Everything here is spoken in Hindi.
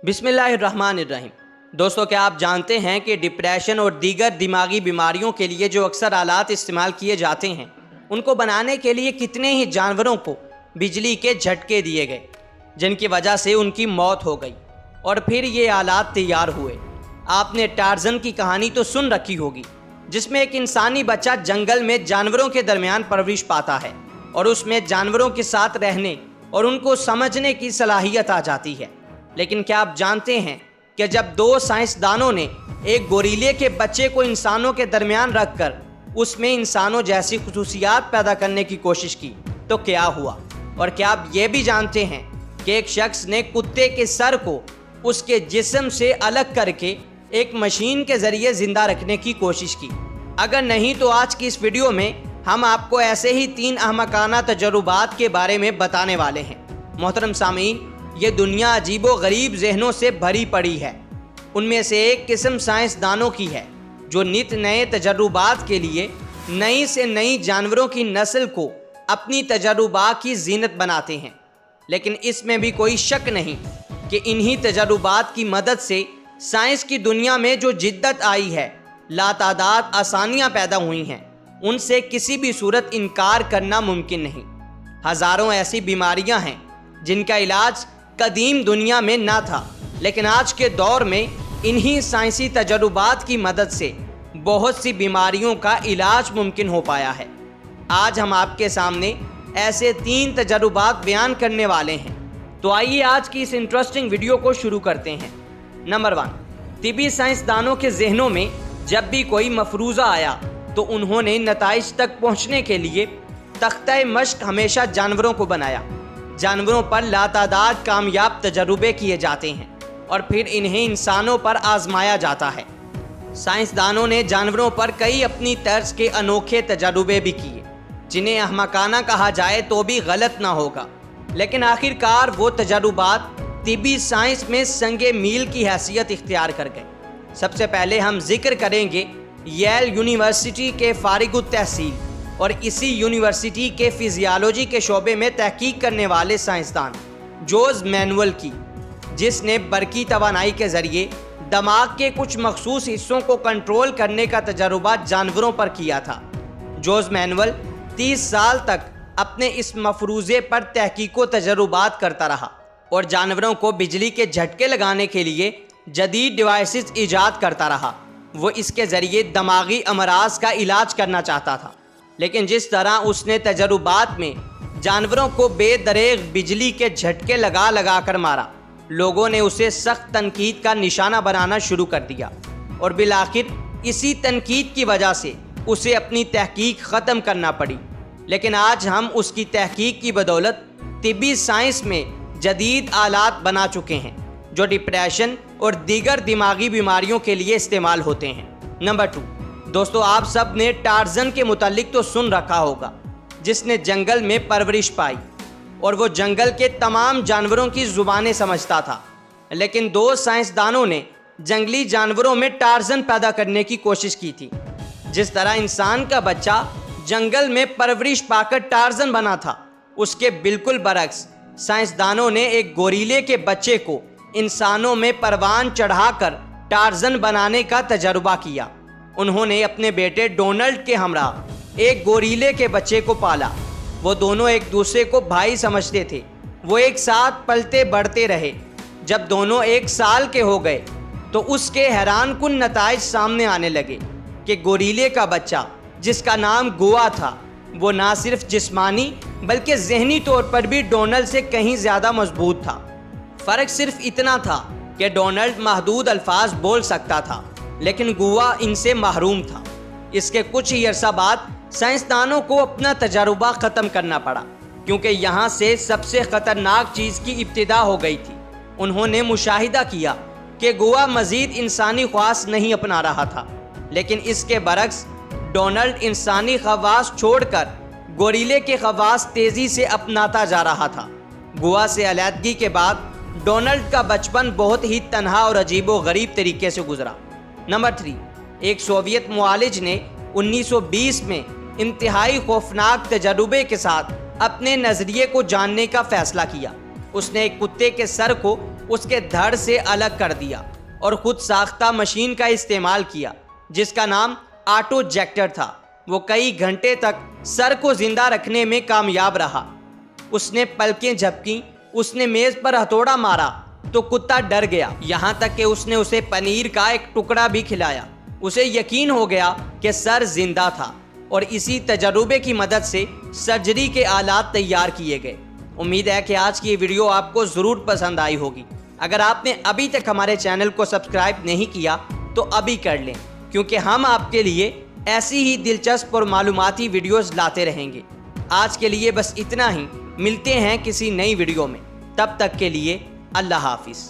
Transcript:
बिस्मिल्लाहिर्रहमानिर्रहीम। दोस्तों, क्या आप जानते हैं कि डिप्रेशन और दीगर दिमागी बीमारियों के लिए जो अक्सर आलात इस्तेमाल किए जाते हैं, उनको बनाने के लिए कितने ही जानवरों को बिजली के झटके दिए गए, जिनकी वजह से उनकी मौत हो गई और फिर ये आलात तैयार हुए। आपने टार्ज़न की कहानी तो सुन रखी होगी, जिसमें एक इंसानी बच्चा जंगल में जानवरों के दरमियान परवरिश पाता है और उसमें जानवरों के साथ रहने और उनको समझने की सलाहियत आ जाती है। लेकिन क्या आप जानते हैं कि जब दो साइंसदानों ने एक गोरीले के बच्चे को इंसानों के दरमियान रखकर उसमें इंसानों जैसी खुसूसियात पैदा करने की कोशिश की तो क्या हुआ? और क्या आप ये भी जानते हैं कि एक शख्स ने कुत्ते के सर को उसके जिस्म से अलग करके एक मशीन के ज़रिए ज़िंदा रखने की कोशिश की? अगर नहीं तो आज की इस वीडियो में हम आपको ऐसे ही 3 अहमकाना तजुर्बात के बारे में बताने वाले हैं। मोहतरम सामीन, ये दुनिया अजीबो गरीब जहनों से भरी पड़ी है। उनमें से एक किस्म साइंसदानों की है जो नित नए तजुर्बात के लिए नई से नई जानवरों की नस्ल को अपनी तजुर्बा की जीनत बनाते हैं। लेकिन इसमें भी कोई शक नहीं कि इन्हीं तजुर्बात की मदद से साइंस की दुनिया में जो जिद्दत आई है, लातादाद आसानियाँ पैदा हुई हैं, उनसे किसी भी सूरत इनकार करना मुमकिन नहीं। हज़ारों ऐसी बीमारियां हैं जिनका इलाज कदीम दुनिया में ना था, लेकिन आज के दौर में इन्हीं साइंसी तजुर्बात की मदद से बहुत सी बीमारियों का इलाज मुमकिन हो पाया है। आज हम आपके सामने ऐसे 3 तजुर्बात बयान करने वाले हैं। तो आइए आज की इस इंटरेस्टिंग वीडियो को शुरू करते हैं। नंबर 1, तिबी साइंसदानों के जहनों में जब भी कोई मफरूज़ा आया तो उन्होंने नताइज तक पहुंचने के लिए तख्ते मश्क हमेशा जानवरों को बनाया। जानवरों पर लातादाद कामयाब तजुर्बे किए जाते हैं और फिर इन्हें इंसानों पर आजमाया जाता है। साइंसदानों ने जानवरों पर कई अपनी तर्ज के अनोखे तजुर्बे भी किए, जिन्हें अहमकाना कहा जाए तो भी गलत ना होगा। लेकिन आखिरकार वो तजुर्बात तिबी साइंस में संगे मील की हैसियत इख्तियार कर गए। सबसे पहले हम जिक्र करेंगे येल यूनिवर्सिटी के फारिगुत तहसील और इसी यूनिवर्सिटी के फिजियोलॉजी के शोबे में तहकीक करने वाले साइंसदान जोज मैनुअल की, जिसने बरकी तवानाई के ज़रिए दिमाग के कुछ मखसूस हिस्सों को कंट्रोल करने का तजुर्बा जानवरों पर किया था। जोज मैनुअल 30 साल तक अपने इस मफरूज़े पर तहकीक व तजुर्बात करता रहा और जानवरों को बिजली के झटके लगाने के लिए जदीद डिवाइसेस ईजाद करता रहा। वो इसके ज़रिए दिमागी अमराज का इलाज करना चाहता था, लेकिन जिस तरह उसने तजुर्बात में जानवरों को बेदरेग बिजली के झटके लगा लगा कर मारा, लोगों ने उसे सख्त तनकीद का निशाना बनाना शुरू कर दिया और बिलाखिर इसी तनकीद की वजह से उसे अपनी तहकीक ख़त्म करना पड़ी। लेकिन आज हम उसकी तहकीक की बदौलत तिब्बी साइंस में जदीद आलात बना चुके हैं जो डिप्रेशन और दीगर दिमागी बीमारियों के लिए इस्तेमाल होते हैं। नंबर 2, दोस्तों, आप सब ने टार्ज़न के मुतालिक तो सुन रखा होगा, जिसने जंगल में परवरिश पाई और वो जंगल के तमाम जानवरों की ज़ुबानें समझता था। लेकिन 2 साइंसदानों ने जंगली जानवरों में टार्ज़न पैदा करने की कोशिश की थी। जिस तरह इंसान का बच्चा जंगल में परवरिश पाकर टार्ज़न बना था, उसके बिल्कुल बरक्स साइंसदानों ने एक गोरीले के बच्चे को इंसानों में परवान चढ़ाकर टार्ज़न बनाने का तजुर्बा किया। उन्होंने अपने बेटे डोनाल्ड के हमरा एक गोरीले के बच्चे को पाला। वो दोनों एक दूसरे को भाई समझते थे। वो एक साथ पलते बढ़ते रहे। जब दोनों 1 साल के हो गए तो उसके हैरानकुन नताइज सामने आने लगे कि गोरीले का बच्चा, जिसका नाम गुआ था, वो ना सिर्फ जिस्मानी बल्कि जहनी तौर पर भी डोनाल्ड से कहीं ज़्यादा मजबूत था। फ़र्क सिर्फ इतना था कि डोनाल्ड महदूद अल्फाज बोल सकता था, लेकिन गुआ इनसे महरूम था। इसके कुछ ही अरसा बाद साइंसदानों को अपना तजुर्बा ख़त्म करना पड़ा, क्योंकि यहाँ से सबसे ख़तरनाक चीज़ की इब्तिदा हो गई थी। उन्होंने मुशाहिदा किया कि गुआ मज़ीद इंसानी ख्वास नहीं अपना रहा था, लेकिन इसके बरक्स डोनाल्ड इंसानी खवास छोड़कर गोरीले के खवास तेज़ी से अपनाता जा रहा था। गुआ से अलहदगी के बाद डोनाल्ड का बचपन बहुत ही तन्हा और अजीबो गरीब तरीके से गुजरा। नंबर 3, एक सोवियत मुआलिज ने 1920 में इंतहाई खौफनाक तजुर्बे के साथ अपने नज़रिए को जानने का फ़ैसला किया। उसने एक कुत्ते के सर को उसके धड़ से अलग कर दिया और खुद साख्ता मशीन का इस्तेमाल किया जिसका नाम ऑटो जैक्टर था। वो कई घंटे तक सर को जिंदा रखने में कामयाब रहा। उसने पलकें झपकी, उसने मेज पर हथौड़ा मारा तो कुत्ता डर गया, यहाँ तक कि उसने उसे पनीर का एक टुकड़ा भी खिलाया। उसे यकीन हो गया कि सर जिंदा था और इसी तजुर्बे की मदद से सर्जरी के आलात तैयार किए गए। उम्मीद है कि आज की ये वीडियो आपको ज़रूर पसंद आई होगी। अगर आपने अभी तक हमारे चैनल को सब्सक्राइब नहीं किया तो अभी कर लें, क्योंकि हम आपके लिए ऐसी ही दिलचस्प और मालूमाती वीडियोस लाते रहेंगे। आज के लिए बस इतना ही, मिलते हैं किसी नई वीडियो में। तब तक के लिए अल्लाह हाफिज़।